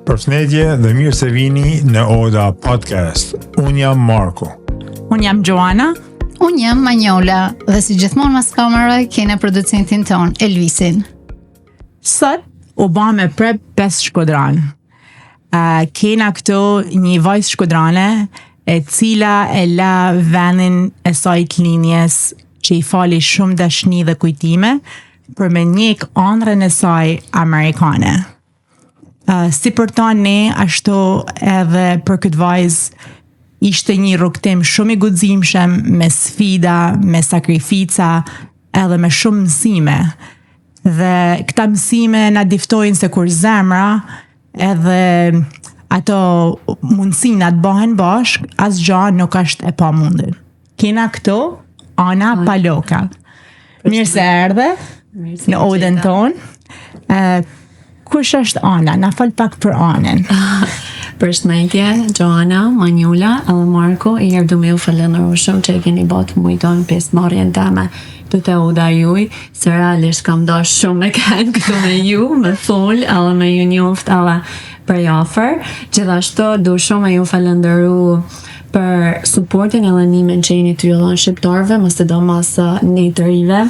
Përshëndetje dhe mirë se vini në Oda Podcast. Unë jam Marko. Unë jam Joana. Unë jam Manjola dhe si gjithmonë mas kameroj kena producentin ton, Elvisin. Sot u ba me prep 5 shkodran. Kena këto një vajzë shkodrane e cila e la vendin e saj të linjes që i fali shumë dashni dhe kujtime për me njek ëndrrën e saj amerikane. Si për ta ne, ashtu edhe për këtë vajzë ishte një rrugtim shumë i guximshëm me sfida, me sakrifica, edhe me shumë mësime. Dhe këta mësime na diftojnë se kur zemra edhe ato mundësina të bëhen bashk, asgjë nuk është e pamundur. Kena këto Ana Paloka. Mirë se erdhe në Odën tonë. Kush është Ana? Na fal pak për Anën. Përshëndetje, Joana, Manjola, edhe Marko, i erdhë me ju falenderoj shumë që e keni bërë mujton pjesëmarrjen time të Oda juaj, se realisht kam dashur shumë me kanë këtu me ju, me fol, edhe me ju njoft edhe për afër. Gjithashtu do shumë me ju falenderoj për suportin edhe ndihmën që jeni t'ju dhënë shqiptarëve, sidomos ne të rive,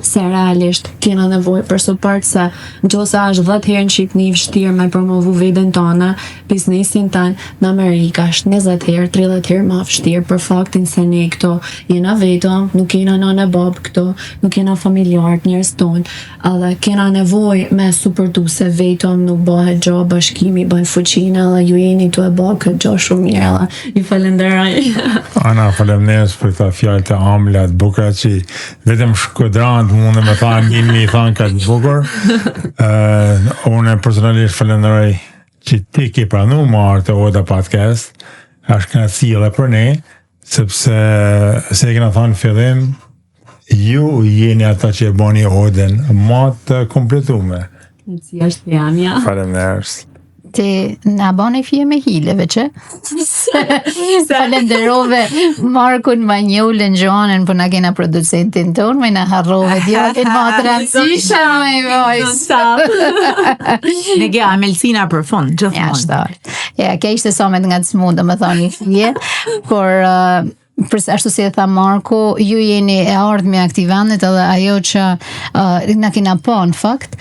se realisht kena nevojë për suport, se nëse është 10 herë në Shqipëni vështirë me promovu veten tonë, biznesin tonë në Amerikë është 20 herë, 30 herë më vështirë për faktin se ne këto jena vetëm, nuk kena nënë e babë këto, nuk kena familjarë, njerëz tonë, edhe kena nevojë me suportu se vetëm nuk bëhet gjë bashkimi, bën fuqinë, edhe ju jeni tu e bë këtë gjë shumë mirë, edhe ju falenderoj. Ana, faleminderit për këta fjalë të ëmbla të bukura që vetëm shkodran mundë me thanë, një mi thanë ka të bukur. Unë personalisht falenderoj që ti ke pranu marrë të Oda Podcast. Është kënaqësi edhe për ne, sepse se kena thënë fillim, ju jeni ata që e bani Odën më të kompletuar. Si është jamja. Faleminderit. Ti na bani fije me hileve që? Falenderove Markun, Manjolën, Joanën, për na kena producentin ton, me na harrove djalin më të rëndësishëm me vojs. Ne gja Melcina për fund, gjithmonë. Ja, kjo ishte sa me të ngacmuar, domethënë fije, por ashtu si e tha Marko, ju jeni e ardhmja e këtij vendit, edhe ajo që na kena pa në fakt,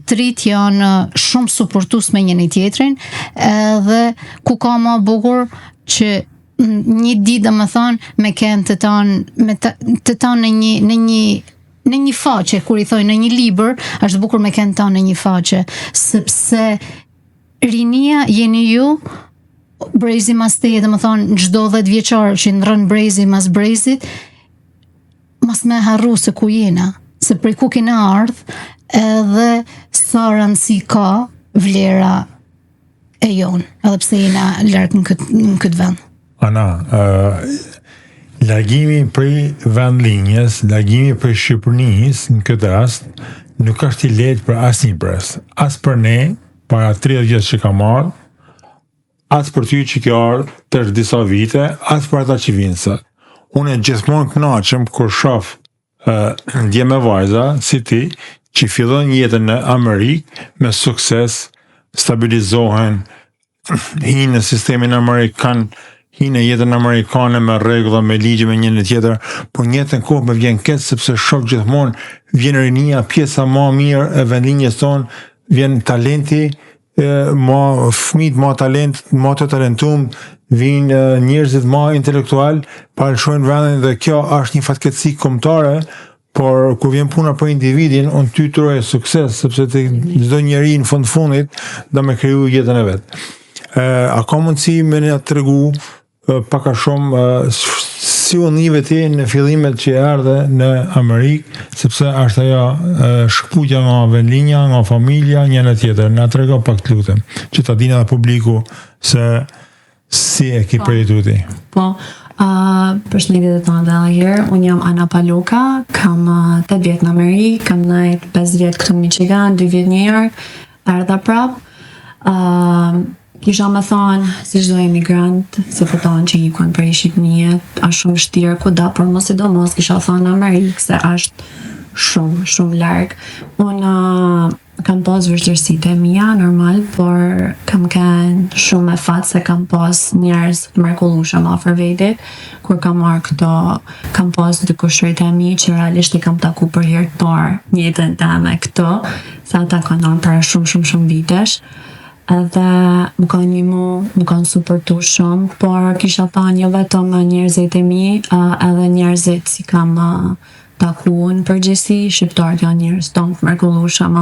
trit janë shumë suportues me njëri tjetrin, edhe ku ka më bukur që një ditë domethënë me kënd të tanë në një faqe, kur i thoj në një libër, është bukur me kënd tanë në një faqe, sepse rinia jeni ju. Brezi mas teje, dhe më thonë, çdo 10 vjeçar që ndrën brezi mas brezit, mas me harru se ku jena, se prej ku kena ardh, edhe sa rëndësi ka vlera e jonë, edhe pse jena larg në këtë vend. Ana, largimi prej vendlinjes, largimi prej Shqipërisë në këtë rast, nuk është i lehtë për asnjë brez. As për ne, para 30 vjeç që kam marrë, as për ty që ke ardhur tërë disa vite, as për ata që vinë sot. Unë gjithmonë kënaqem kur shoh ndje me vajza si ti që fillojnë jetën në Amerikë me sukses, stabilizohen, hinë në sistemin amerikan, hinë në jetën amerikane me rregulla, me ligje, me njëri tjetër, por njëtën kohë më vjen keq sepse shoh gjithmonë vjen rinia, pjesa më e mirë e vendlinjes tonë, vjen talenti, fëmijët më talent, më të talentuar, vinë njerëzit më intelektual, palshojnë vendin dhe kjo është një fatkeqësi kombëtare, por kur vjen puna për individin, unë ty turoj sukses, sepse çdo njeri në fundit do me kriju jetën e vet. A ka mundësi me na tregu pak a shumë si u nive ti në fillimet që erdhe në Amerikë, sepse është ajo shkputja nga vendlinja, nga familja, njëra tjetër. Na trego pak të lutem, që ta dinë edhe publiku se si e ki përjetuar ti. Po, përshëndetje të tonë dhe herë, unë jam Ana Paloka, kam 8 vjet në Amerikë, kam 5 vjet këtu në Michigan, 2 vjet në New York, erdha prap. Kisha me thonë, si çdo emigrant, se fëton që ikon për Shqipënia, është shumë vështirë kuda, por mos sidomos kisha thonë Amerikë, se është shumë larg. Unë kam pas vështirësitë e mia normal, por kam kanë shumë e fat se kam pas njerëz të mrekullueshëm afër vetit. Kur kam marrë këto, kam pas dy kushërit e mi që realisht i kam taku për herë të parë në jetën time këto, se ata kanë qenë para shumë vitesh. Edhe më kanë ndihmu, më kanë suportu shumë, por kisha thënë jo vetëm njerëzit e mi, edhe njerëzit si kam taku në përgjithësi, shqiptarët janë njerëz tonë të mrekullueshëm,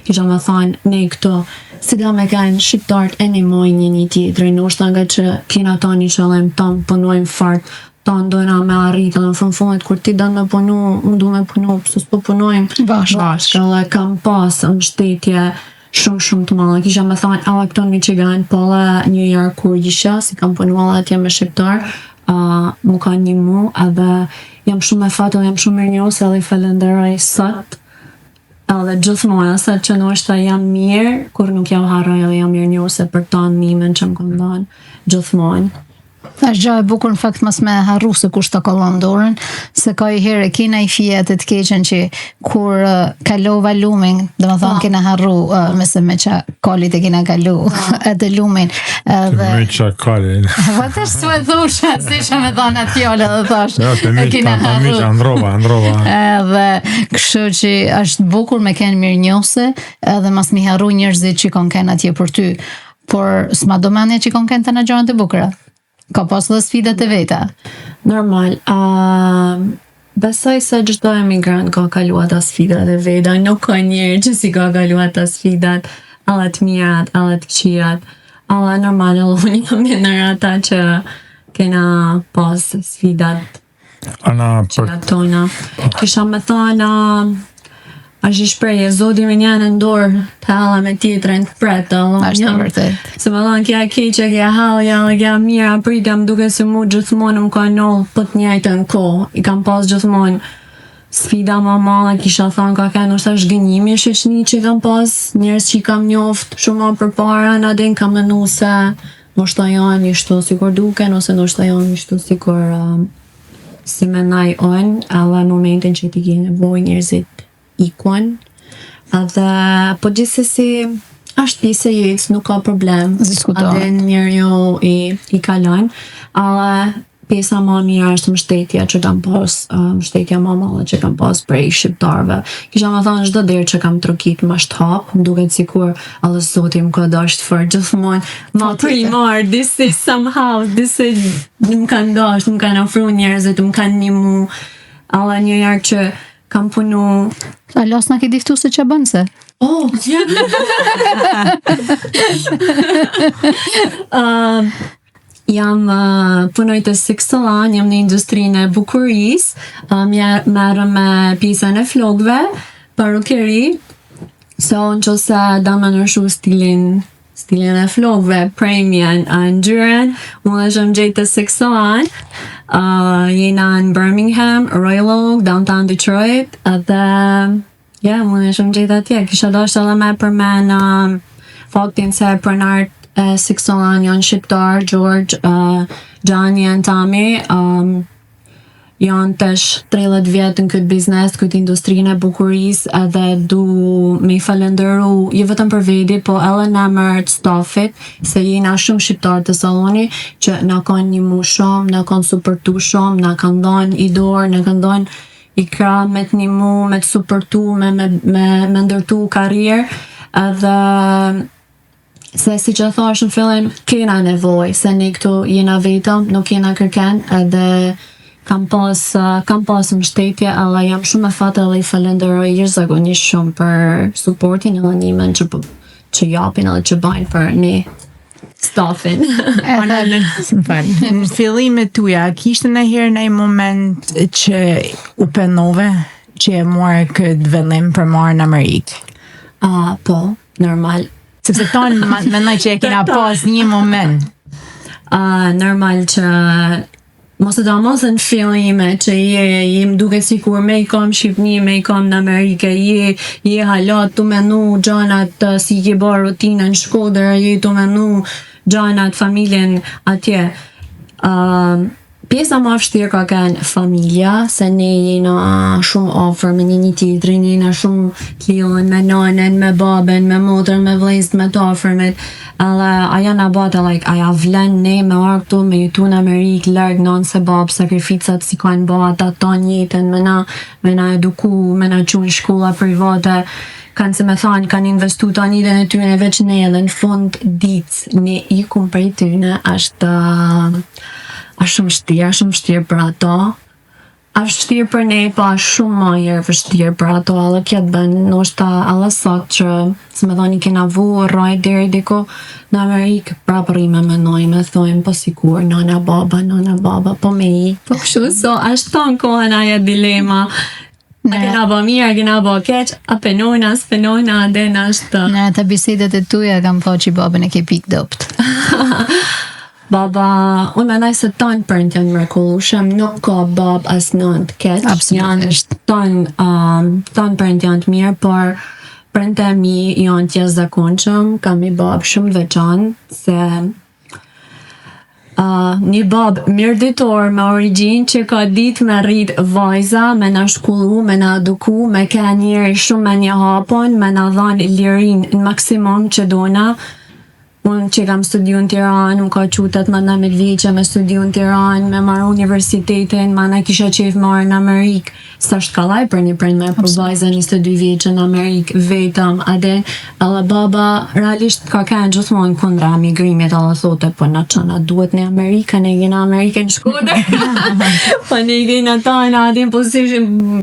kisha më thënë ne këto, si do me kanë shqiptarët e ndihmojnë njëri tjetrin, ndoshta nga që kena tani qëllim ton, punojmë fort, ton dojna me arritë, në fundit kur ti don me punu, unë du me punu, pse s'po punojmë bashkë. Edhe kam pas mbështetje shumë të madhe. Kisha me thënë, alla këto në Michigan, pola New York kur isha, si kam punuar atje me shqiptar, më kanë ndihmu, edhe jam shumë e fatë, jam shumë mirënjohës, edhe I falenderoj sot, edhe gjithmonë, sa që ndoshta jam mirë, kur nuk jam harroj, edhe jam mirënjohëse për ta ndihmën që më kanë dhënë gjithmonë. Është gjë e bukur në fakt mos me harru se kush ta kollon dorën, se ka I herë kena I fije të keqen që kur kalova lumin, domethënë kena harru me ça kolit e kena kalu atë lumin. Edhe me ça kolin. Vërtet s'u e thosha, si isha me dhënë atë fjalë dhe thash. Ja, kena harru. Androva. Edhe kështu që është bukur me kenë mirënjohëse, edhe mos mi harru njerëzit që kanë atje për ty. Por s'ma do mendje që kanë të na gjërat e bukura. Ka pas dhe sfidat e veta. Normal. Besoj se çdo emigrant ka kalu ata sfidat e veta, nuk ka njeri që si ka kalu ata sfidat, alla të mirat, alla të këqijat, alla normal, unë jam në ata që kena pas sfidat që tona. Kisha me thonë, është I shprehje, Zoti më njënë në dorë të halla me tjetrën të pretë. Është e vërtet. Se më thonë, kja keqe, kja halja, kja mira, pritja më duke se mu gjithmonë më ka nolë për të njëjtën kohë. I kam pas gjithmonë sfida më madhe, kisha thënë ka kanë nështë është gënjimi shoqni që kam pas, njerëz që I kam njoft shumë më përpara, na din kam menu se nështë janë ishtu sikur duken, ose nështë janë ishtu sikur si mendoj unë, edhe në momentin që ti ke nevojë njerëzit ikon, edhe po gjithsesi është pjesë e jetës, nuk ka problem. Diskutohet. Edhe njeriu I kalon, ale pjesa më e mirë është mbështetja që kam pas, mbështetja më e madhe që kam pas prej shqiptarëve. Kisha më thënë çdo derë që kam trokit më shthap, më duket sikur Allah Zoti më ka dashur fort gjithmonë. Ma primar, disi somehow, disi më kanë dashur, më kanë ofruar njerëzit, më kanë ndihmu. Alla New York që kam punu. A lasna ke diftu se që bënë se? Oh, jam punoj të Sixalan, jam në industrinë e bukurisë, merrem me pjesën e flokëve, parukeri, so në qëse da më nërshu stilin e flokëve, premien, ndyren, unë dhe shumë gjejtë të Sixalan, jena në Birmingham, Royal Oak, downtown Detroit, edhe unë dhe shumë gjejtë atje, kisha dashtë edhe me përmen faktin se pronart Sixalan janë shqiptar, George, Gjani and Tami, janë tesh 30 vjetë në këtë biznes, këtë industrinë e bukurisë, edhe du me I falenderu, jo vetëm për vedi, po edhe në emër të stafit, se jena shumë shqiptar të salloni, që na kanë ndihmu shumë, na kanë suportu shumë, na kanë dhënë I dorë, na kanë dhënë I kra me të ndihmu, me të suportu, me ndërtu karrierë, edhe se si që thash në fillim, kena nevoj, se ne këtu jena vetëm, nuk jena kërken, edhe kam pas mbështetje, alla jam shumë e fatë edhe I falenderoj jashtëzakonisht shumë për suportin edhe ndihmën që japin edhe që bajnë për ne stafin. Në fillimet tuja, kishte ndonjëherë në moment që u penove që e morë këtë vendim për marrë në Amerikë? Po, normal. Sepse tonë mendoj që e kena pas një moment. Normal që mos në fillime që je më duket sikur me I kom Shqipni, me I kom në Amerike, je halat të menu gjanat si je bërë rutinën në Shkodër, je të menu gjanat familjen atje. Pjesa më vështirë ka qenë familja, se ne jena shumë afër me një tjetrin, jena shumë të lidhur me nanën, me babën, me motrën, me vëllezërit, me të afërmit. Edhe ajo na bota aja vlen ne me arë këtu, me jetu në Amerikë, larg nën se babë, sakrificat si kanë bata, ton jetën, me na eduku, me na çu në shkolla private, kanë se me thanë, kanë investu të njëtën e tyne veç ne edhe në fund ditë, ne i kum për i tyne, është shumë vështirë për ato. Është vështirë për ne, pa shumë më herë vështirë për ato, edhe kjetë bën, nështë edhe sot që, se me thoni kena vu, rraj deri diku në Amerikë, prapë rime me nojme, thojmë, po sikur, nana baba, po me i, po kështu, so, është tonë kohën aja dilema, a kena bo mirë, a kena bo keq, a penojna, s'penojna, adena është... Në atë bisedet e tuja kam po që babën e ke pik dopt. Baba, unë mendoj se tonë prindë janë mrekullueshëm, nuk ka bab as nënt keq. Absolutisht. Tonë prindë janë të mirë, por prindë e mi janë të jashtëzakonshëm, kam një bab shumë të veçantë, se një bab mirëditor me origjinë që ka ditë me rrit vajza, me na shkollu, me na eduku, me ka njeri shumë me një hapon, me na dhanë lirinë në maksimum që dona. Unë që kam studiu në Tiranë, më ka qutet më 19 vjeqe me studiu në Tiranë, me marrë universitetin, ma na kisha qef marrë në Amerikë, sa shkallaj për një prind me vajza 22 vjeqe në Amerikë, vetëm, adin, edhe baba realisht ka kënë gjithmonë kundra emigrimit, edhe thote, po na qana duhet në Amerikë, ne gina Amerikë në Shkodër, po ne gina ta në adin, po si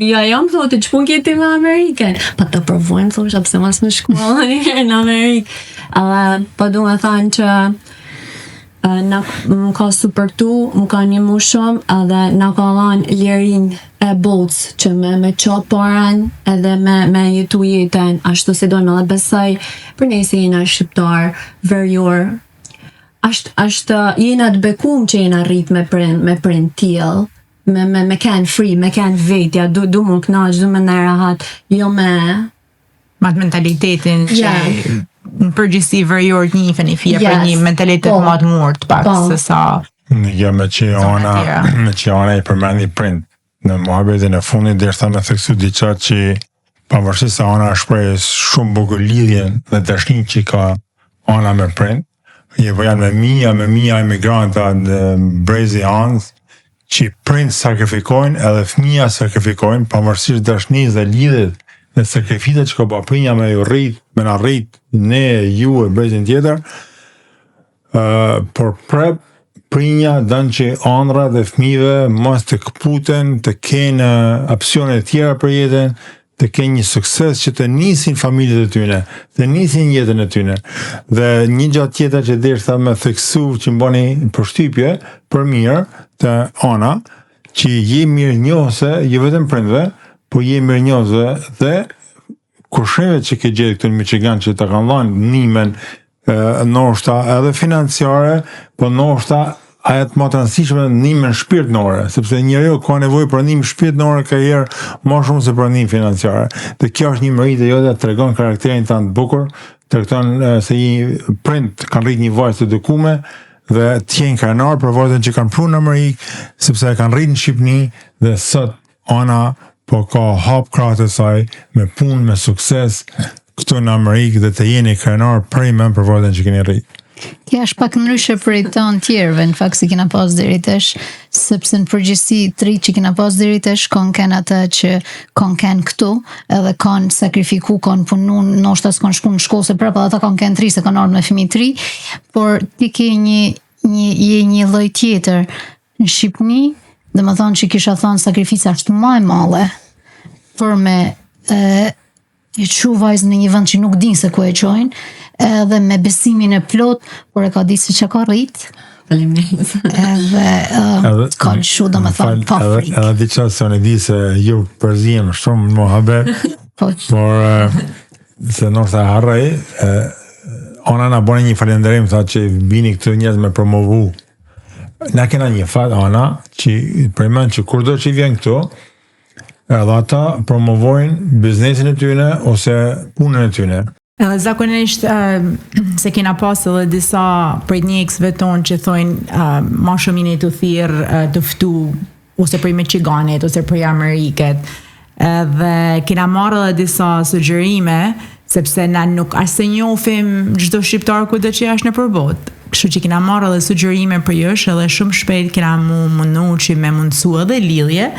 ja jam thote, që pun kjeti me Amerikën, pa të provojmë, thosha, pse mas me shkolla në Amerikë, po du me thanë që më ka supërtu, më ka një mu shumë edhe na ka dhanë lirin e botës që me qa paran edhe me jetu jetën ashtu si dojmë edhe besoj për ne si jena shqiptar verjor ashtë jena të bekum që jena rrit me prind tjel me kanë free, me kanë vetja du më knaq, du me në rahat jo me Matë mentalitetin që në përgjithësi verjor një feni fia për një mentalitet më të murt pak se sa ja me që ona i përmendi prind në muhabetin e fundit derisa me theksu diçka që pavarësisht se ona shpreh shumë bukur lidhjen dhe dashnin që ka ona me prind, janë me mia emigranta në brezi ans që prind sakrifikojnë edhe fëmia sakrifikojnë pavarësisht dashnisë dhe lidhjet dhe sakrificat që ka ba prinja me ju rrit, me na rrit, ne, ju e brezin tjetër, por prep prinja dënë që andra dhe fëmive mos të këputen, të kenë opsione tjera për jetën, të kenë një sukses që të nisin familjet e tyne, të nisin jetën e tyne. Dhe një gjatë tjetër që derisa me theksu që mbani përshtypje për mirë të ana, që je mirë njohëse, je vetëm prindve, po je mirë njohëse dhe kusheve që ke gjetë këtu në Michigan që të kanë dhanë nimen ndoshta edhe financiare, po ndoshta ajo të më të rëndësishme nimen shpirtënore, sepse njeriu ka nevojë për nimë shpirtënore ka herë më shumë se për nimë financiare. Dhe kjo është një merit jote, tregon karakterin tënd të bukur, tregon se një prind kanë rrit një vajzë të edukume dhe të jenë krenar për vajzën që kanë prunë në Amerikë, sepse kanë rrit në Shqipëni dhe sot ana po ka hap krahët e saj me punë, me sukses këtu në Amerikë dhe të jeni krenar prej men për vajzën që keni rrit. Kja është pak ndryshe për i tonë tjerëve, në fakt si kina pas deri tash, sepse në përgjithësi tri që kina pas deri tash, kanë ken atë që kanë ken këtu, edhe kanë sakrifiku, kanë punu, ndoshta s'kanë shku në shkollë, se prapë ata kanë ken tri, se kanë ardhur me fëmijë tri, por ti ke një lloj tjetër në Shqipëni, dhe më thonë që kisha thonë sakrifica është më e madhe për me e çu vajzën në një vend që nuk din se ku e çojnë, edhe me besimin e plot, por e ka ditë se që ka rrit. Edhe ka lëshu dhe me thonë pa frikë. Edhe diqa se unë di se ju përzijem shumë në muhabet, por se nështë e harrej, ona na bone një falenderim, tha që bini këtë njerëz me promovu. Na kena një fat, ana, që përmen që kur do që i vjen këtu, edhe ata promovojnë biznesin e tyne ose punën e tyne. Edhe zakonisht se kena pas edhe disa prej njëksve tonë që thojnë ma shumini të thirë të ftu ose prej Michiganit ose prej Ameriket. Edhe kena marrë edhe disa sugjerime sepse na nuk asë njofim çdo shqiptar kudo që është në përbot. Kështu që kena marrë edhe sugjerime për jësh edhe shumë shpejt kena mundu që me mundësu edhe lidhje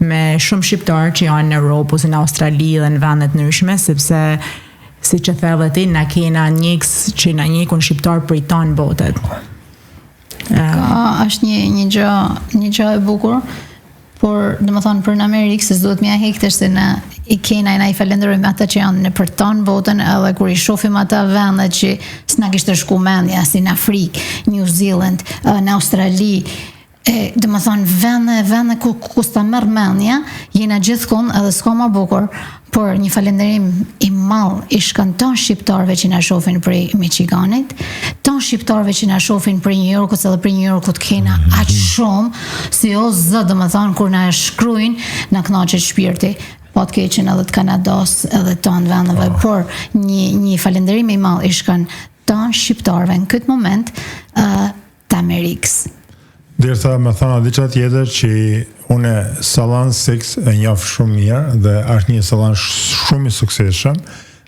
me shumë shqiptar që janë në Europë ose në Australi dhe në vendet ndryshme sepse si që theve ti, na kena njëks që na njëkun shqiptar për i tanë botet. Është një gjë e bukur, por dhe më thonë për në Amerikë, se s'duhet mja hektesh se na i falenderojmë ata që janë në për tanë botën, edhe kur i shofim ata vendet që s'na kishte shku mendja, si në Afrikë, New Zealand, në Australi, dhe më thonë vende ku s'ta merr mendja, jena gjithkund edhe s'ka ma bukur, por një falenderim i madh i shkon ton shqiptarëve që na shohin prej Michiganit, ton shqiptarëve që na shohin prej New Yorkut, edhe prej New Yorkut kena aq shumë, si o zot, domethënë kur na shkruajnë na kënaqet shpirti. Po të keqen edhe të Kanadas, edhe ton vendeve, por një falenderim i madh i shkon ton shqiptarëve në këtë moment të Amerikës. Derisa me thana diçka tjetër që une Salon 6 e njoh shumë mirë dhe është një salon shumë i suksesshëm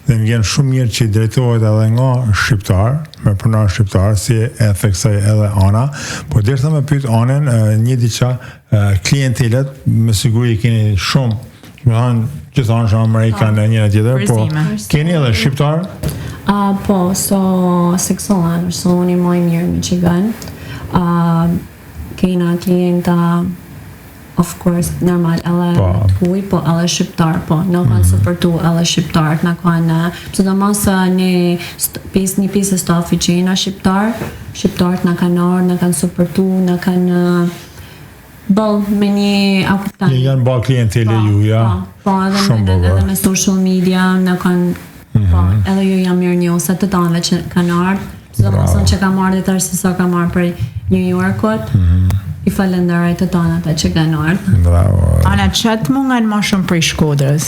dhe më vjen shumë mirë që drejtohet edhe nga shqiptar, me pronar shqiptar, si e theksoj edhe Ana, por derisa me pyet Anën një diçka klientelet me siguri keni shumë, më thënë gjithmonë shumë amerikanë njëra tjetër, po keni edhe shqiptar? Po, seksualan, so unë i moj mirë Michigan. Kena klienta, of course, normal, edhe puj, po edhe shqiptar, po, në kanë supportu edhe shqiptarët, në kanë, pëse do mos një pjesë stafi që jena shqiptarët në kanë orë, në kanë supportu, në kanë bëll me një akuptan. Janë bëll klientele ju, ja? Po, edhe me social media, në kanë, po, edhe ju jam mirë njose të tanëve që kanë ardhë, pëse do mos që ka marrë dhe tërë se sa ka marrë për New Yorkot, i falenderoj të tonë ata që kanë ardhur. Bravo. Ana, çat mungan më shumë për Shkodrës?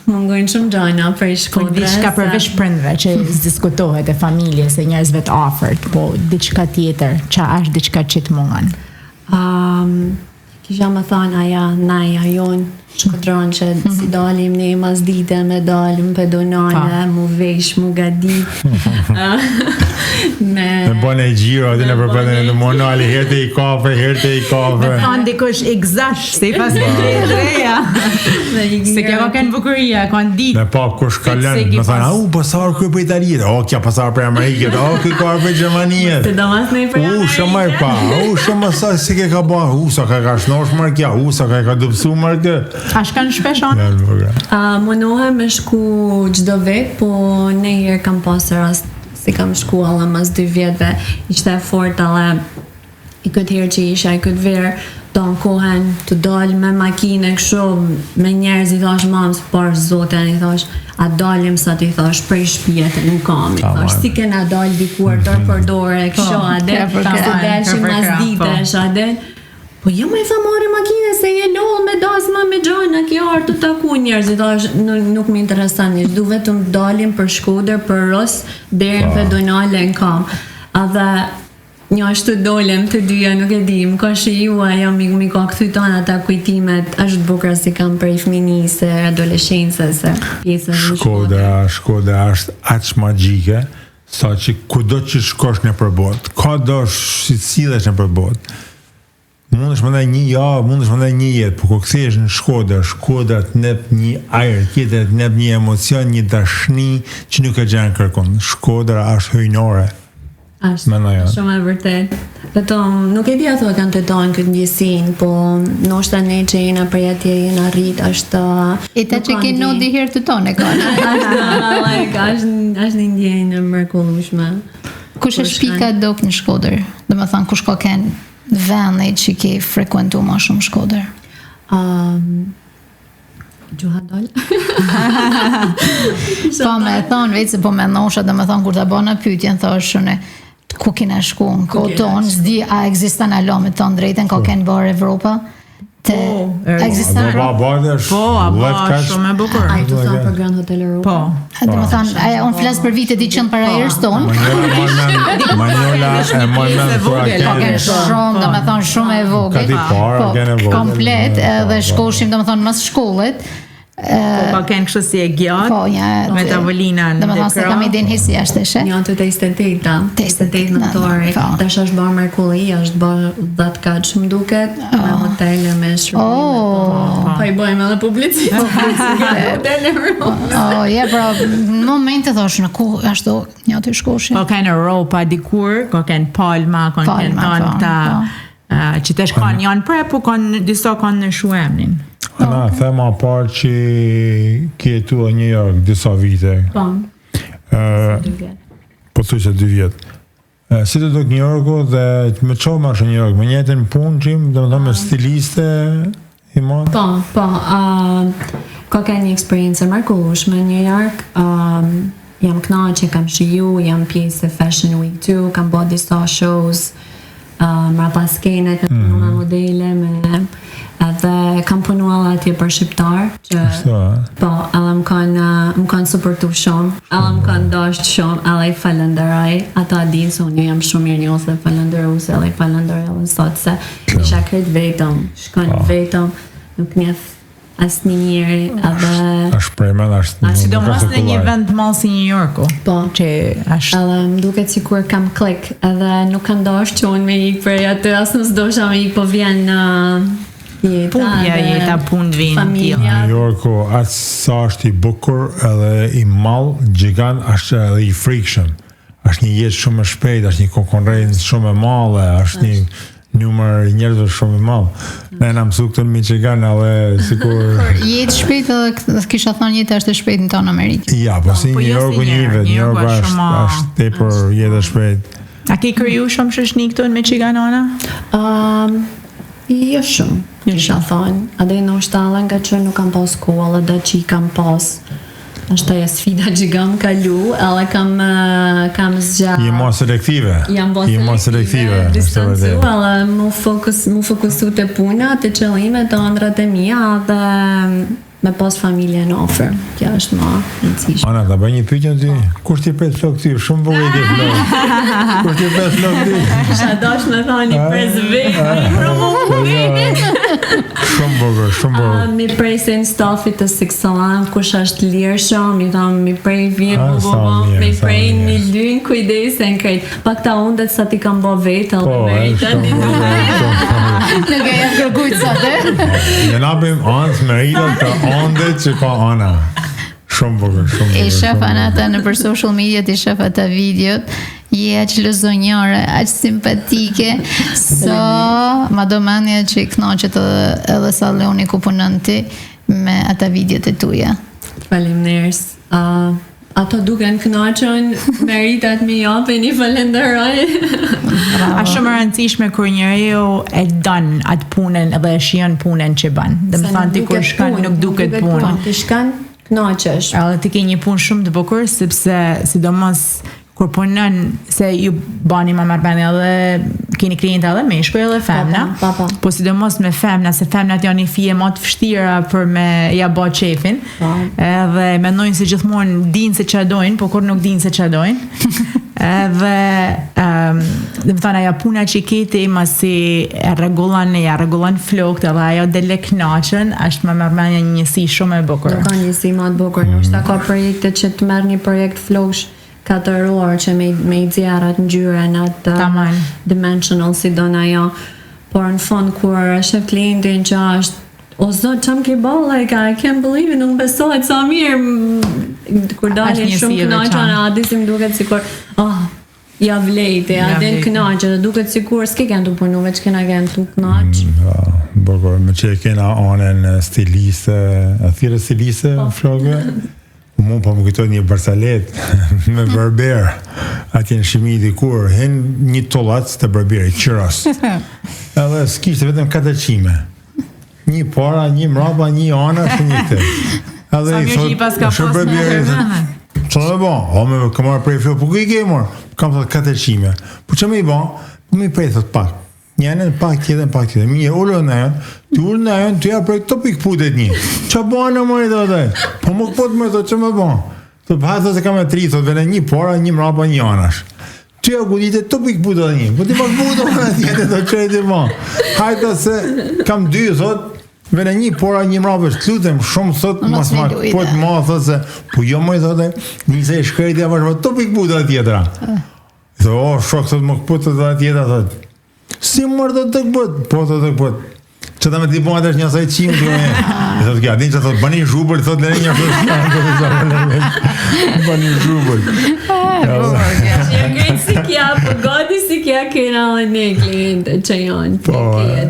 Mungojnë shumë gjëna për Shkodrës. Diçka përveç prindve që diskutohet e familjes e njerëzve të afërt, po diçka tjetër, që është diçka që të mungan? Kisha më thonë naja jonë Shkodron që si dalim ne mas dite me dalim pedonale, mu vesh, mu gadi. Me bëne i gjiro, aty në përpëtën e në monali, herte i kafe. Me thonë dikush egzash, se i pas në dreja. Se kjo kanë bukuria, kanë ditë. Me pa kush kalën, me thonë, pasar kërë për Italijet, kja pasar për Ameriket, kërë kërë për Gjermanijet. Se do mas në i për Ameriket. Shëmaj pa, shëmaj sa si ke ka ba, sa ka shnosh mërë kja, sa ka dëpsu mërë kë. A shkan shpeshon? Mënohem me shku gjdo vet, po ne herë kam pasë rast si kam shku alla mas 2 vjetve, ishte e fort alla i këtë herë që isha i këtë verë, do në kohen të dalë me makine kësho me njerëz i thash mamës, par zoten i thash, a dalim sa ti thash prej shpijet në kam, i thash, si kena dalë dikuar tërë për dore, kësho adet, se delshim mas ditesh adet. Po jo me i tha marri makine se je lollë me dasma me gjojnë, ki artë të taku njerëzit, nuk më interesan një, du vetëm dalim për Shkodër, për Ros, deri në pedonale në kam. A dhe një ashtu dolem të dyja, nuk e dim, ka shi ju, ajo mi ka këthy tonë ata kujtimet, është bukra si kam për i fëminise, adolescense, se pjesën në Shkodra është aq magjike, sa që kudo që shkosh në përbot, ka do shqicilesh në përbot, mundesh më ndaj një javë, mundesh më ndaj një jetë, po kur kthehesh në Shkodra të nep një ajër tjetër, të nep një emocion, një dashni që nuk e gjen kërkon. Shkodra është hyjnore. Është shumë e vërtet. Vetëm nuk e di ato kanë tetojnë këtë ndjesin, po ndoshta ne që jena për atje jena rrit, është ta që ke no di herë të tonë kanë. Është një ndjenjë e mrekullueshme. Kush është pika dop në Shkodër? Domethënë kush ka kënë vende që ke frekuentu ma shumë Shkodër? Gjuha dal. Po me thonë vetë se po me nosha dhe me thonë kur të bëna pytjen thoshune ku kina shku në koton, zdi a egzistan alo me tonë drejten ka kënë bërë Evropa? ekziston. Baba është. Shumë e bukur. Ai të tha për Grand Hotel Europa. Do të thonë, unë flas për vitet i qenë para erës tonë. Manjola e mojmen Shumë, do me thonë shumë e vogël. Komplet, edhe shkoshim, do me thonë, mas shkollet. Pa kenë kështu si e gjatë, me tavolinën. Do me thonë se kam idin hisi ashtë eshe. Një atë të 28 nëntori. Tash është bërë Merkulli, është bërë 10 kaç më duket, me hotele, me shërbime. Pa i bëjmë edhe publicitet. Pra, në momente thosh në ku ashtu një aty shkoshin. Ka kenë Europa dikur, ka kenë Palma, ka kenë tonë këta që tesh kanë janë prep, po kanë disa kanë në shuemnin. Ana, thema parë që kjetu e New York disa vite. Po thuj se 2 vjet. Si të duk New Yorku dhe me qo ma shë New York? Me njetën punë qim, dhe me thonë me stiliste i modë? Po, ka ka një eksperiencë mrekullueshme në New York. Jam kënaqur, kam shiju, jam pjesë e Fashion Week 2, kam bërë disa shows, mrapa skenet, me punu me modele, edhe kam punuar atje për shqiptar që po, edhe më kanë suportu shumë, edhe më kanë dashur shumë, edhe i falenderoj. Ata dinë se unë jam shumë mirë njohës dhe falenderuese, edhe i falenderoj edhe sot se isha krejt vetëm, shkon vetëm, nuk njeh asnjë njeri, edhe është premen, është sidomos në një vend malë si New Yorku. Po, që është edhe më duket sikur kam klik, edhe nuk kam dashur që unë me ik për atë, as nuk dosha me ik, po vjen jeta punë vinë familja. New Yorku atë sa është i bukur edhe i mall, gjigant, është edhe i frikshëm. Është një jetë shumë e shpejtë, është një konkurrencë shumë e madhe, është një numër i njerëzve shumë i madh. Ne na mësu këtu në Michigan edhe sikur jetë shpejt edhe kisha thënë jetë është e shpejt në tonë Amerikë. Ja, po si New Yorku njëve, New Yorku është tepër jetë e shpejt. A ke kriju shumë shoqni këtu në Michigan, Ana? Jo shumë, isha thonë. Adhe në ushtala nga që nuk kam pas kohë, edhe që i kam pas. Është ajo sfida që kam kalu, edhe kam zgjatë. Je më selektive. Jam më selektive, distancu, edhe mu fokusu të puna, të qëllime, të ëndrat e mia, dhe me pas familje në ofër. Kjo është më rëndësishme. Ana, ta bëj një pyetje ty. Kush ti pret flok ty? Shumë vogël ke flok. Kush ti pret flok ty? Isha dash me thani pres vetë. Shumë vogël. Mi presin stafit të Siksalan, kush është lirshëm, mi tham mi prej vjetë, mi prej një lyn kujdesen krejt. Pak ta undet sa ti kam bo vetë, edhe Nuk e jam kërkujt sot, Ne napim anës me rita të andet që ka Ana. Shumë vogël. E shef Anata në për social media, i shef ata videot, je aq lëzonjore, aq simpatike, ma do mendja që i knaqet edhe saloni ku punon ti me ata videot e tuja. Faleminderit. Ato duken kënaqën, meritat mi japin, i falenderoj. A shumë e rëndësishme kur njeriu e don atë punën edhe e shijon punën që bën. Domethënë ti kur shkon nuk duket punë. Ti shkon kënaqesh. Edhe ti ke një punë shumë të bukur sepse sidomos kur punon se ju bani më marrëmendje edhe keni klientë edhe meshkuj edhe femna. Po sidomos me femna, se femnat janë një fije më të vështira për me ja bë çefin. Edhe mendojnë se gjithmonë dinë se ç'a dojnë, po kur nuk dinë se ç'a dojnë. Edhe dhe më thënë ajo puna që keti masi ja rregullon flokt edhe ajo dele kënaqën, është më marrëmendje një njësi shumë e bukur. Ka njësi më të bukur, ndoshta ka projekte që të merr një projekt floksh 4 orë që me i zjarat në gjyren atë dimensional si do në ajo, por në fond kur shef klientin që është o zot që më ke ball, like I can't believe it, nuk besohet sa mirë kur dalin shumë kënaqën, adisim duket sikur ja vlejte, adin kënaqë, dhe duket sikur s'ke kënë të punu, veç kena kënë të kënaqë. Bërgur, me që kena anën stiliste, a thire stiliste, flokve? Mu po më kujtoj një barsalet me berber atje në Shimi dikur, hen një tollac të berberit, qëras. Edhe s'kishte vetëm 4 qime. Një para, një mrapa, një ana, shë një të. Edhe i thot, shë berberit, që në bon? O me këmarë prej flok, po ku i ke mor? Kam thot 4 qime. Po që me i bon? Po mi prej thot pak. Njënën pak tjetër. Mirë, ullë në janë, të ullë në janë, të ja prej këto pikputet një. Qa banë në mëri të dhe? Po më këpot më të që më banë? Të përhatë se ka me 3, thot vene një para, një mrapa, një anash. Të ja gudite të pikputet dhe një. Po ti pak putet më në tjetë të qëjtë i banë. Hajta se kam 2, thot, vene një para, një mrapa, të lutem shumë, thot, mas mak, po të ma, thot se, po jo më i thote, njëse i shkrejtja vashma, të pikputet dhe tjetëra. Thot, shok, thot, më këputet dhe tjetëra, thot. Si mërë të këpët? Po të këpët. Që ta me t'i po atër një asaj qimë të me. I thot, kja, din që thot, bëni zhubër, thot, lere një bëni zhubër. Që ngritë si kja, po gati si kja kena dhe ne kliente që janë.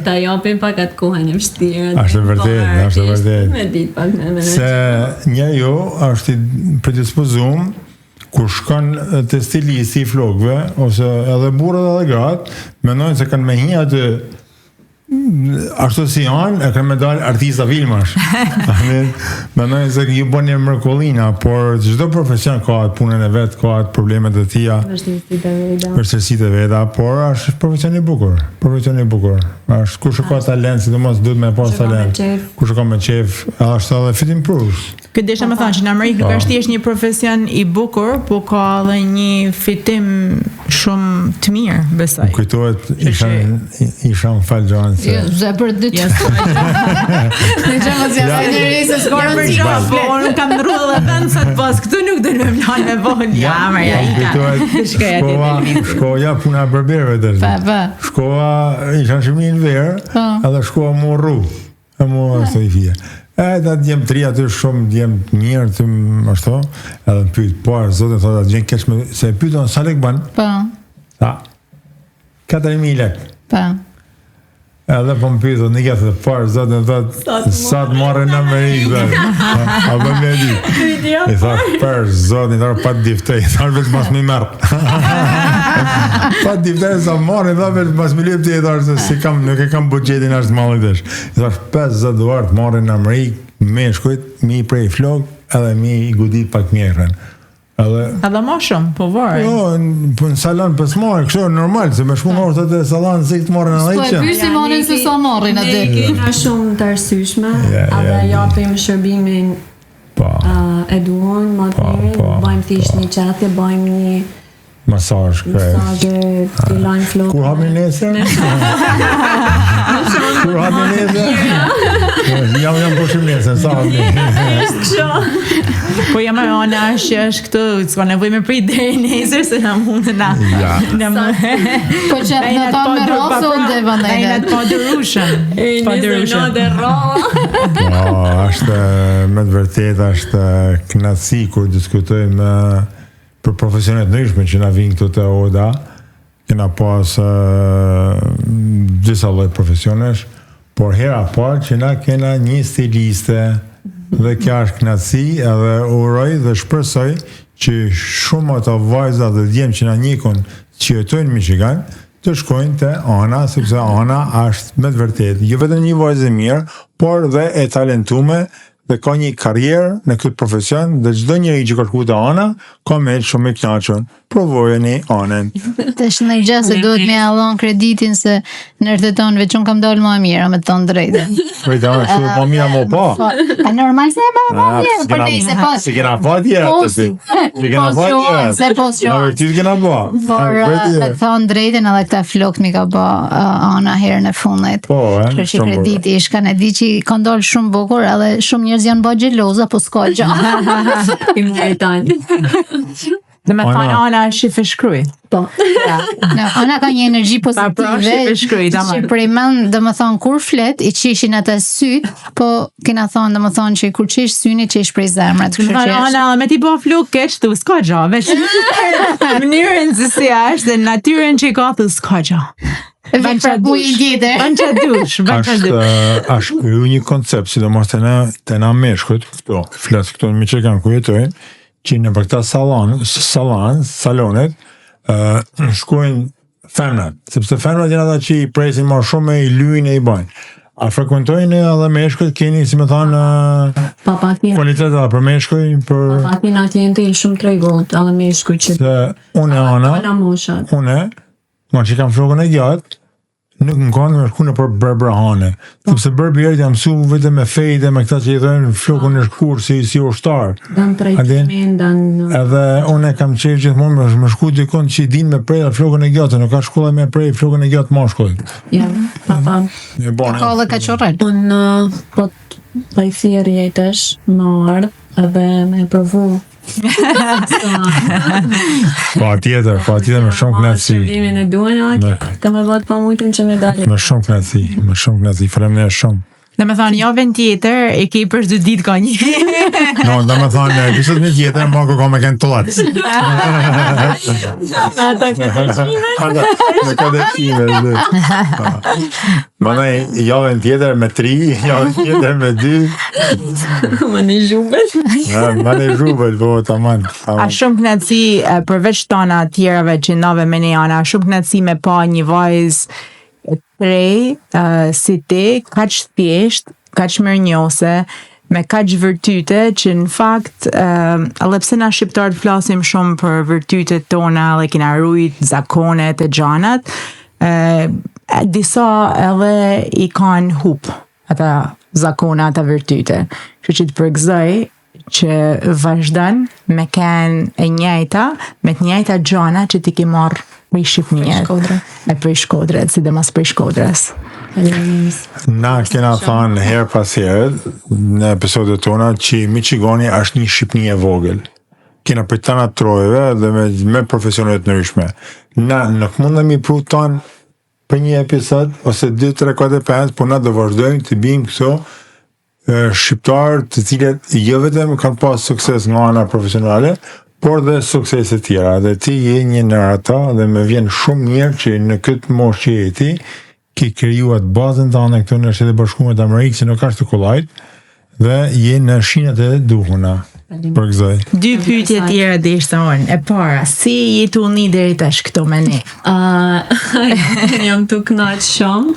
Ta japin pak atë kohën e vështirë. Ashtë vërtet. Me ditë pak me se një jo është i predispozum kur shkon të stilisti i flokëve, ose edhe burrat edhe gratë, mendojnë se kanë me hi atë ashtu si janë, e kanë me dalë artista filmash. Mendojnë se ju bëni mrekullina, por çdo profesion ka atë punën e vet, ka atë problemet e tija, vështirësitë e veta, por është profesion i bukur. Është kush ka talent, sidomos duhet me pas talent. Kush ka me qef, është edhe fit improves. Këtë desha me thonë që në Amerikë nuk është thjesht një profesion i bukur, po ka edhe një fitim shumë të mirë, besoj. Kujtohet isha më falë gjanë se... Zë për dytë. Në që më zja se një rejse s'korën për gjanë. Po, unë nuk kam nërru dhe thënë sa të pas, këtu nuk dhe në më lanë me vonë. Ja, mërja, ika. Shkoja puna berberve të rëzë. Shkoja isha shimi në verë, edhe shkoja mu rru. E mu është të i fje. Da djemë 3 aty shumë djemë mirë të më ashto, edhe më pyjtë, po arë zote, thotë atë gjenë keq me, se pyjtë sa lek banë? Pa. Ta, 4.000 lek. Pa. Edhe po më pyjtë, në këtë dhe po arë zote, thotë, sa të marrë në Amerikë, dhe, a bë me di. I thotë, për zote, i thotë, pa të diftej, i thotë, vetë mas mi merë. Pa të diftej, sa marrë, i thotë, vetë mas mi lypti, i thotë, si kam, nuk e kam budgetin ashtë malë i desh. I thotë, 50 duart marrë në Amerikë, me shkujt, mi prej flok, edhe mi i gudit pak mjerën. Edhe ma shumë, po varë. Jo, në salon për s'marrë, kështë normal, se me shku marrë të të salon, si këtë marrë në dhe që. Pysi marrën se sa marrën atë. Ne kena shumë të arsyshme, edhe japim shërbimin e duon, bëjmë thjesht një qatje, bëjmë një masazh, t'i lajmë flokë. Kur hapin nesër? Kur hapin nesër? Jam përshim nesër, sa hapin. Po jam e ona është këtu, s'ka nevoj me prit deri nesër, se na mundë na... Po që në ta me rrasë, dhe vëndajnë. E në të paderushën. Nesër në dhe rrasë. Ashtë, me të vërtet, ashtë knatësi kur diskutojmë për profesionet ndryshme që na vinë këtu të Oda, kena pas disa lloj profesionesh, por hera parë që na kena një stiliste, dhe kja është knatësi, edhe uroj dhe shpresoj që shumë ato vajza dhe djemë që na njikon që jetojnë në Michigan, të shkojnë të Ana, sepse Ana është me të vërtet, jo vetëm një vajzë e mirë, por dhe e talentume, dhe ka një karrierë në këtë profesion, dhe çdo njeri që ka shkuar te Ana, ka me shumë i kënaqur. Provojeni Anën. Tash në gjë se duhet me allon kreditin se në rrethton veç un kam dalë më mirë, me të thënë drejtën. Po i dam shumë më mirë më po. A normal se e bëj më mirë, por nëse po. Si kena fatje atë. Si kena fatje. Se po Na vërtet kena bë. Por me të thënë drejtën edhe këta flokë mi ka bë Ana herën e fundit. Po, Kështu që krediti shkan e di që ka dalë shumë bukur, edhe shumë njerëz janë bë xheloza, po s'ka gjë. I meritojnë. Dhe me thonë Ana është i feshkruj. Po. Ana ka një energji pozitive që prej mend, dhe më thonë kur flet i qishin atë syt, po kena thonë dhe më thonë që kur qish syni qish prej zemrat. Ana me ti po fluk keq tu s'ka gjë, veç mënyrën se si është dhe natyrën që i ka tu s'ka gjë. Vën që dush. Është kryu një koncept, sidomos të na meshkut, këto, flet këto në Michigan ku jetojnë, që në për këta salonet, shkojnë femnat, sepse femnat janë ata që i presin ma shumë e i lyjnë e i bajnë. A frekuentojnë edhe meshkët, keni, si me thonë, kvalitet edhe për meshkuj, për... Papakin atje në të shumë tregot, edhe meshkuj që... Se une, Ana, une, ma që kam flokën e gjatë, nuk më kanë me shku në për berberhane. Sepse berberët jam mësu vetëm me fejt e me këta që i thënë flokun e shkur si ushtar. Dan trajtimin, Edhe unë kam qejf gjithmonë me shku dikon që i din me prej flokun e gjatë, nuk ka shkolla me prej flokun e gjatë mashkullit. Ja, papa. Ka dhe ka qorel. Unë po i thjerë jetësh më ardhë edhe me provu. Pa tjetër me shumë knatësi. Shërbimin e duhen, ka me vëtë pa mujtën që me dalë. Me shumë knatësi, faleminderit shumë. Dhe me thonë, javën tjetër, e ke për 2 ditë ka një. No, dhe me thonë, kështë një tjetër, ma ko me kënë të latë. Me ka dhe qime. Manaj, javën tjetër me 3, javën tjetër me 2. Më një zhubet. Ma në zhubet, po, taman. A shumë knatësi, përveç tona tjerave që nave me ne janë, a shumë knatësi me pa një vajzë prej, si ti, kaq thjesht, kaq mirënjohëse, me kaq vërtyte, që në fakt, edhe pse na shqiptarët flasim shumë për vërtytet tona, dhe kina rujt, zakonet e gjanat, disa edhe i kanë hup, ata zakona, ata vërtyte. Që që të përgëzoj, që vazhdan me kanë e njëjta, me të njëjta gjana që ti ke marrë prej Shqipënijët. E prej Shkodrës, sidomos prej Shkodrës. Na kena thënë her pas herë në episodet tona që Michigani është një Shqipëni e vogël. Kena për tana trojeve dhe me profesionet në ryshme. Na nuk mundemi pru tanë për një episod ose 2, 3, 4, 5, por na do vazhdojmë të bim këso shqiptarë të cilët jo vetëm kanë pas sukses nga ana profesionale, por dhe suksese tjera. Dhe ti je një në ata dhe me vjen shumë mirë që në këtë moshë që je ti, ki krijuat bazën tënde këtu në Shtetet e Bashkuara të Amerikës, që nuk është të kollajt, dhe je në shinat e duhuna. Përgëzoj. 2 pyetje tjera deshta unë. E para, si jetu një deri tash këto me ne? Jam të kënaq shumë.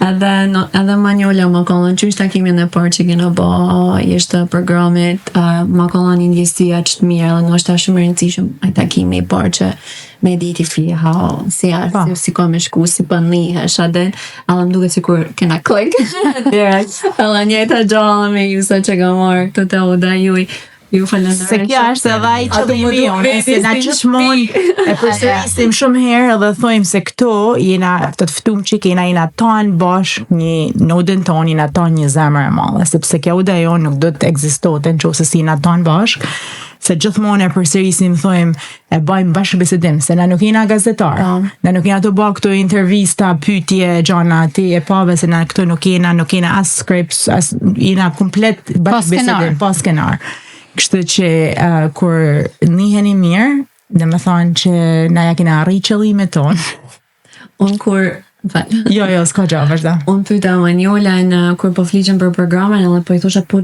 Edhe Manjola më kollën qysh takimin e parë që kena ba ishte programit, më kollën një ndjesia që të mirë, edhe nështë shumë e rëndësishëm ai takimi i parë që me diti friha, si ka me shku, si për nihesh, edhe më duket sikur kena klik. Edhe njëta gjallë me ju sa që ka marrë këtë të uda juj. Ju falenderoj. Se kjo është edhe ai qëllimi jonë, se na gjithmonë e përsërisim shumë herë edhe thojmë se këto jena të ftuam që jena tanë bashkë një nodën tonë, jena tanë një zemër e madhe, sepse kjo uda jonë nuk do të ekzistonte nëse si jena tanë bashkë, se gjithmonë e përsërisim thojmë e bëjmë bashkë bisedim, se na nuk jena gazetar, na nuk jena të bëjmë këto intervista, pyetje, gjana, ti e pave se na këto nuk jena as scripts, jena komplet bashkë bisedim, pas skenar. Kështu që kur njiheni mirë, dhe me thonë që na ja kena arri qëllimet tonë. Unë kur... Jo, s'ka gjë, vazhdo. Unë pyeta Manjola kur po fliqen për programin, edhe po i thosha po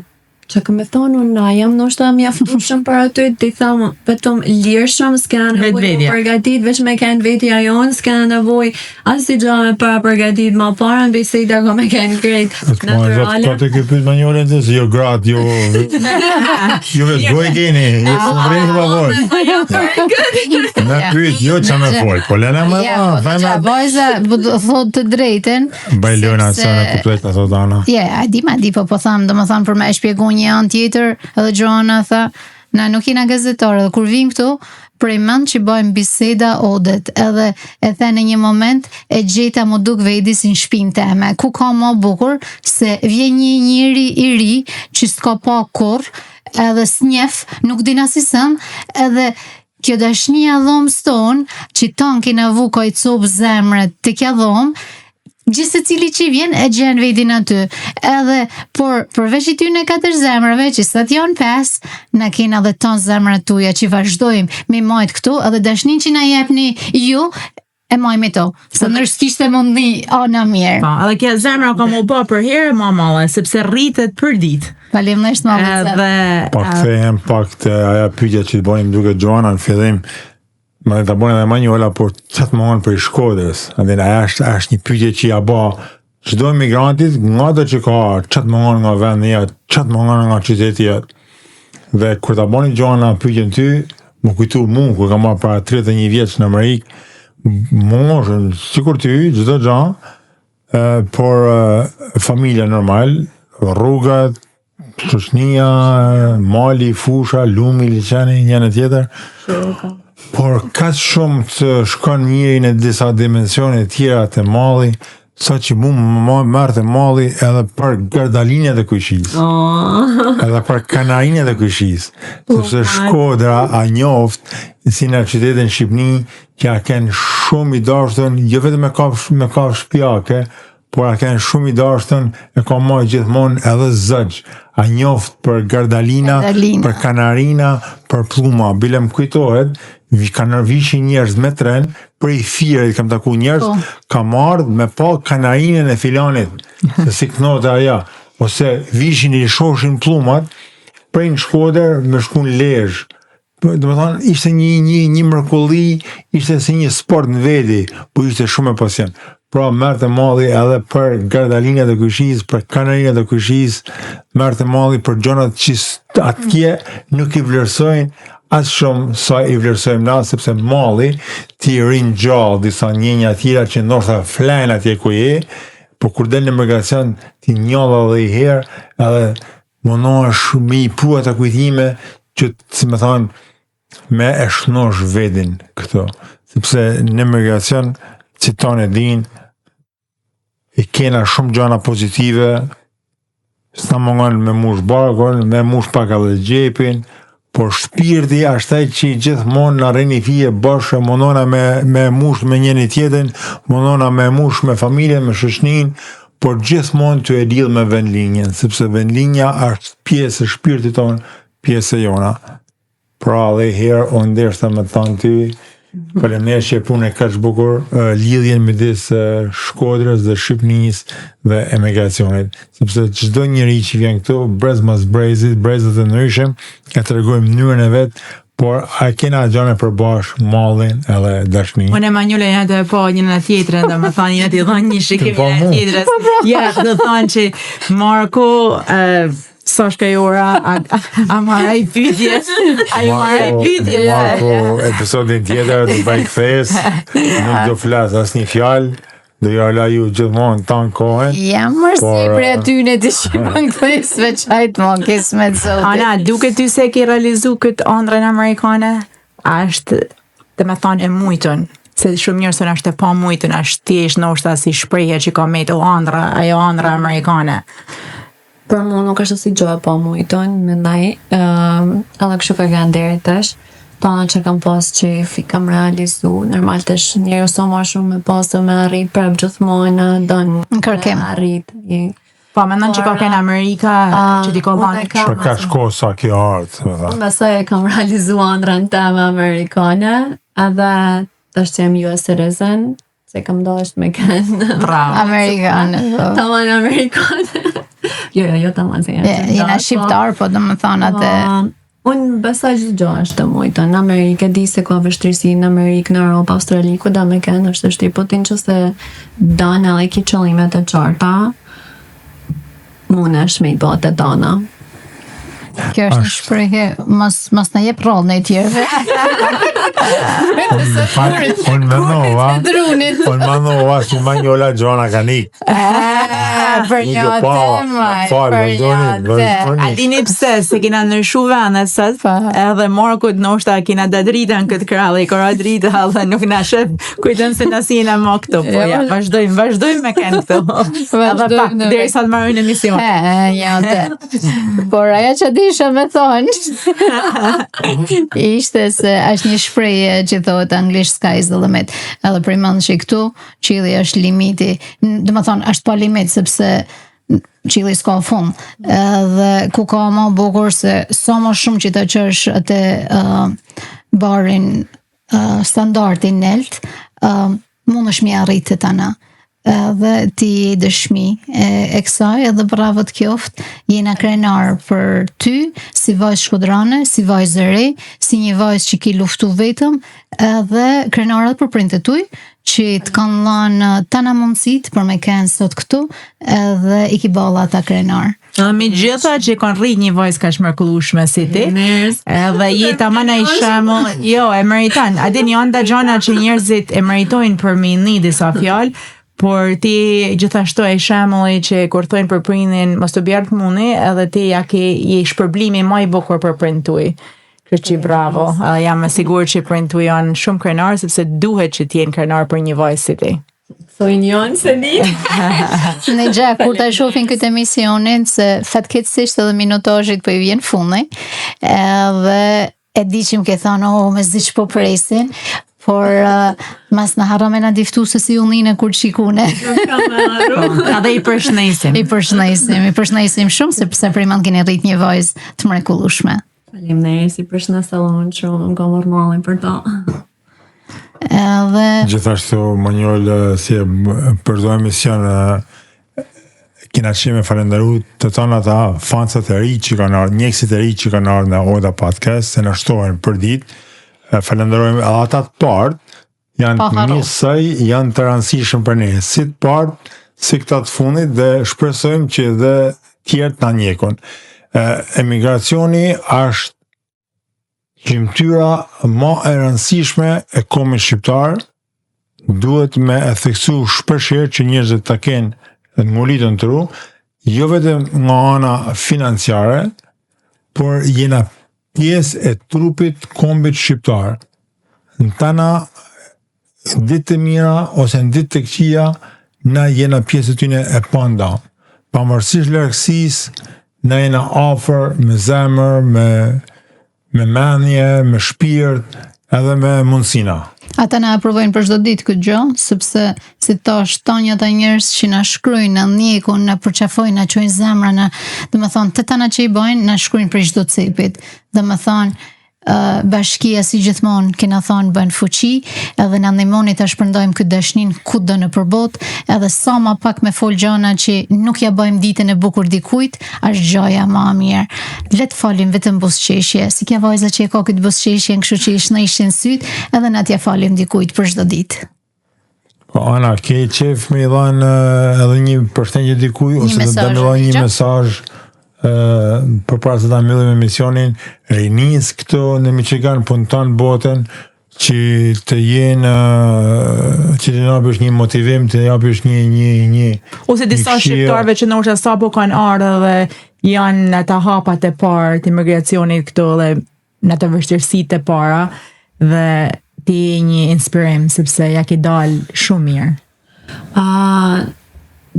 që këmë thonë unë, jam nështë mjaftueshëm për aty, ti thamë vetëm lirshëm, s'ka nevojë përgatit, veç me kanë vetja jonë, s'ka nevojë asnjë gjë me para përgatit më parë, në biseda ko me kanë krejt natyrale. Ka të këpyt Manjolën të se jo gratë, jo vetë goj keni, jo së në brejnë më vojnë. Në pyet, jo që me folë, po lene më vojnë. Vojza, thot të drejten. Bajlona, se në kuplet në thot ana. Di, po thamë, do më thamë për me e shpjegun një anë tjetër, edhe Joana tha, na nuk jena gazetarë, dhe kur vim këtu, prej mend që bëjmë biseda odet, edhe e the në një moment, e gjeta më duk vedi si në shpinë teme, ku ka më bukur, se vjen një njeri i ri, që s'ka pa kur, edhe s'njef, nuk dina si sëm, edhe kjo dashnia dhomës tonë, që tonë kena vu ka i copë zemret të kja dhomë, gjithë se cili që vjen e gjenë vedin aty. Edhe, por përveç i ty në 4 zemrave, që sa t'jon 5, na kena dhe ton zemrat tuja që vazhdojmë me majtë këtu, edhe dashnin që na jepni ju, e majmë to. Se nërës kishte mundi, ana mirë. Edhe kjo zemra ka më bë për herë më mallë, sepse rritet për ditë. Faleminderit më shumë. Pak them pak të aja pyetja që të bënim duke Joana në fillim. Më të bëjnë edhe Manjola, por qatë më hanë për i Shkodrës. Aja është një pyetje që ja ba çdo migrantit, nga të që ka qatë më hanë nga vendja, qatë më hanë nga qytetja. Dhe kur të bëjnë Joana pyetjen ty, më kujtu mu, kur ka marrë para 31 vjeç në Amerikë, moshën, sikur ty, çdo gjë, por familja normal, rrugat, shoqënia, mali, fusha, lumi, liçeni, njëra tjetër. Por ka shumë të shkon njëri në disa dimensione tjera të malli, sa që mu më marrë të malli edhe për gërdalinjat e kujshisë. Edhe për kanarinë e kujshisë. Sepse Shkodra a njoft si në qytetin Shqipni që a kenë shumë i dashtën, jo vetëm me kafshë shpjake, por a kenë shumë i dashtën e ka marrë gjithmonë edhe zëgj. A njoft për gardalina, për kanarina, për pluma. Bile më kujtohet, vishin njerëz me tren, për i firit kam taku njerëz, ka marrë me pa kanarinën e filanit, se si knote aja, ose vishin i shoshin plumat, prej në Shkodër me shkun Lezhë. Do të thonë, ishte një mrekulli, ishte si një sport në veti, po ishte shumë e pasion. Pra merrte malli edhe për gardalinat e kujshisë, për kanarinat e kujshisë, merrte malli për gjonat që atje nuk i vlerësojnë as shumë sa i vlerësojmë na, sepse malli ti rin gjallë disa njenja tjera që ndoshta flen atje ku je, po kur del në emigracion ti njalla edhe i herë, edhe mundohesh me i pu ata kujtime që si më thonë me e shnosh vedin këto, sepse në emigracion që tonë e din i kena shumë gjana pozitive, s'na mungon me mush barkun, me mush pak edhe gjepin, por shpirti ashtaj që gjithmonë në reni fije bashkë, mundona me mush me njëri tjetrin, mundona me mush me familjen, me shoqnin, por gjithmonë të e lidh me vendlinjen, sepse vendlinja është pjesë e shpirtit tonë, pjesë e jona. Pra dhe herë, unë ndeshta me thonë ty, faleminderit që punë kaq bukur lidhjen midis Shkodrës dhe Shqipënisë dhe emigracionit, sepse çdo njeri që vjen këtu brez mas brezit, brezat e ndryshëm, e tregojmë mënyrën e vet, por a kena gjane përbash mallin edhe dashnin. Unë e Manjula janë të po një në tjetërën, dhe më thonë një të dhënë një shikim në tjetërës. Ja, dhe thonë që Marko, sa shkajora, a marra i pytje, a i marra i pytje. Marko, episodin tjetër, do bëj kthejes, nuk do flas as një fjalë, do ja la ju gjithmonë tanë kohën. Jam mërsi për atyne të shqipën kthesve qajtë më kismet zotit. Ana, duke ty se ke realizu këtë ëndrën amerikane, është, dhe me thonë, e mujtën. Se shumë njërës në është e pa mujtën, është tjesh në është si shprejhe që ka me të ëndra, ajo ëndra amerikane. Për mu nuk është si gjohë pa mujton, mendaj, edhe kështu ka kanë deri tash, tona që kam pas qef, i kam realizu, normal tash njeri so ma shumë me pas të me arrit prap gjithmonë, donë në kërkim arrit. Po, mendon që ka kënë Amerika, që ti ka dhanë. Që ka shko sa kjo ardhë. Unë besoj e kam realizu ëndrën teme amerikane, edhe tash që jam US citizen, se kam dasht me kënë Amerikane. Taman Amerikane. Jo, taman se jena shqiptar, po do më thonë atë. Unë besoj që gjohë është të mujtë. Në Amerikë, di se ka vështirësi në Amerikë, në Europë, Australi, ku da me kënë është shtiputin që se dana dhe ki qëllimet e qarta, mune është me i bote dana. Kjo është një shprehje, mas në jep rol në i tjerëve. Unë mendova si Manjola Gjona Kanik. Për një temë. A dini pse, se kina ndryshu venet sët, edhe Markut nështë kina da drita në këtë kralë, i kora drita, dhe nuk në shëp, kujtën se nësi jena më këtu, po ja, vazhdojmë me kënë këtu. Edhe pak, deri sa të marrujnë emision. Por aja që disha me thonë, ishte se është një shprehje që thotë anglisht sky's the limit, edhe për imën që këtu, qili është limiti, dhe më thonë, është pa limit, sepse qili s'ka fund, dhe ku ka ma bukur se sa më shumë që të qësh atë barin standardin nelt, mund është mi arrit të tana. Dhe ti dëshmi e kësaj edhe bravo të qoftë, jena krenar për ty si vajzë shkodrane, si vajzë re, si një vajzë që ki luftu vetëm, edhe krenarat për prindët tuj që të kanë lanë tana mundësit për me kënë sot këtu, edhe i ki balla ta krenar. Mi gjitha që kanë rrit një vajzë ka shmërkullushme si ti, edhe jeta më në i shemë, jo, e meritan. Adin janë da gjona që njerëzit e meritojnë për mi një disa fjallë, por ti gjithashtu e shemulli që kur thojnë për prindin mos të bjerë muni, edhe ti ja ke je shpërblimi më i bukur për prind tuaj. Kështu që bravo. Jam e sigurt që prind tuaj janë shumë krenar sepse duhet që të jenë krenar për një vajzë si ti. Thojnë janë se di. Në gjak, kur ta shohin këtë emisionin, se fatkeqësisht edhe minutazhit po i vjen fundi, edhe e di që më ke thonë, me zdi që po presin, por mas në harame na diftu se si ulline kur qikune. Edhe i përshëndesim. I përshëndesim shumë, sepse priman keni rrit një vajzë të mrekullueshme. Faleminderit, si përshëndet sallon shumë, nga normali për ta. Edhe Gjithashtu Manjol si për çdo emision kena qenë me falenderu të tonë ata fansat e ri që kanë ardhur, mjekësit e ri që kanë ardhur në Oda Podcast, se na shtohen për ditë. Falenderojmë edhe ata të parë, janë njësoj, janë të rëndësishëm për ne, si të parë, si këta të fundit, dhe shpresojmë që dhe tjerët na njekun. Emigracioni është gjymtyra më e rëndësishme e kombit shqiptar, duhet me e theksu shpeshherë që njerëzit ta kenë dhe të ngulitën të ru, jo vetëm nga ana financiare, por jena pjesë e trupit kombit shqiptar. Në tana ditë të mira ose në ditë të këqija, na jena pjesë e tyne e panda. Pavarësisht largësisë, na jena afër me zemër, me mendje, me shpirt, edhe me mundësina. ata na aprovojnë për çdo ditë këtë gjë, sepse si thash, tani ata njerëz që na shkruajnë, na ndjekun, na përçafojnë, na çojnë zemra, na, domethënë të tana që i bëjnë, na shkruajnë për çdo cepit. Domethënë bashkia si gjithmonë kena thonë bën fuqi, edhe na ndihmoni ta shpërndajmë këtë dashnin kudo në përbot, edhe sa më pak me fol gjëna që nuk ja bëjmë ditën e bukur dikujt, është gjoja më e mirë. Le të falim vetëm buzëqeshje, si kjo vajza që e ka këtë buzëqeshje, kështu që i shnejshin syt, edhe na t'ja falim dikujt për çdo ditë. Po Ana, ke qef me i dhanë edhe një përshëndetje dikuj, ose të dëmë dhanë një mesazh për para se ta mbyllim emisionin, rinis këto në Michigan punëton botën, që të jenë që të japësh një motivim, të japësh një ose disa shqiptarëve që ndoshta sapo kanë ardhur dhe janë në ata hapat e parë të imigracionit këtu dhe në të vështirësitë e para, dhe ti je një inspirim sepse ja ke dalë shumë mirë.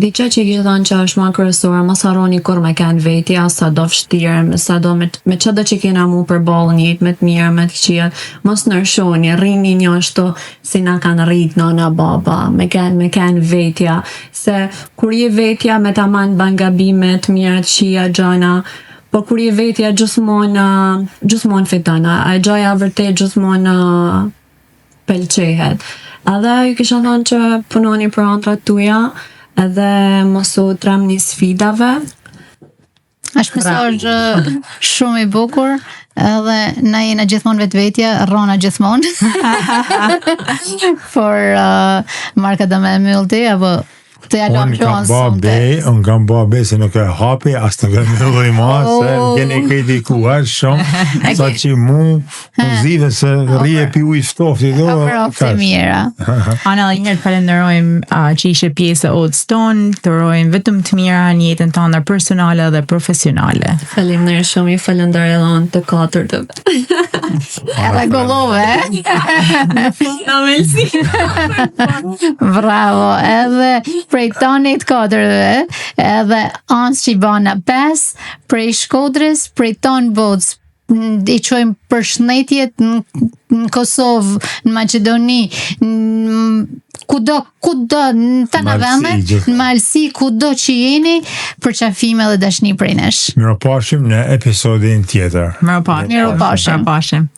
Diçka që i thënë që është më kryesore, mos harroni kur me kanë vetja, sa do vështirë, sa do me çdo që kena mu përballë një jetë me të mirë, me të këqija, mos nërshoni, rrini një ashtu si na kanë rrit nana baba, me kanë vetja, se kur je vetja me tamam bën gabime të mira të këqija gjëna, po kur je vetja gjithmonë fiton, a gjoja vërtet gjithmonë pëlqehet. Edhe ju kisha thënë që punoni për antrat tuaja, edhe mos u tremni sfidave. Është mesazh shumë i bukur, edhe na jena gjithmonë vetvetja, rrona gjithmonë. Por marka do me myllti, apo të ja lëm qonë sonte. Unë kam ba bej se nuk e hapi, as të gëmë mëlloj ma, se keni kritikuar shumë, sa që mu zive se rije pi ujë ftofti do. Të mira. Ana, njërë të falenderojmë që ishe pjesë e Odds tonë, të urojmë vetëm të mira në jetën tonë personale dhe profesionale. Faleminderit shumë, ju falenderoj edhe unë të katërtëve. Edhe gollove. Bravo, edhe prej tonit katërve, edhe ans që i bana 5, prej Shkodrës, prej ton Bodës, i qojmë përshëndetjet në Kosovë, në Maqedoni, kudo në të në vende, në Malsi, kudo që jeni, për qafime dhe dashni prej nesh. Miropashim në episodin tjetër. Miropashim.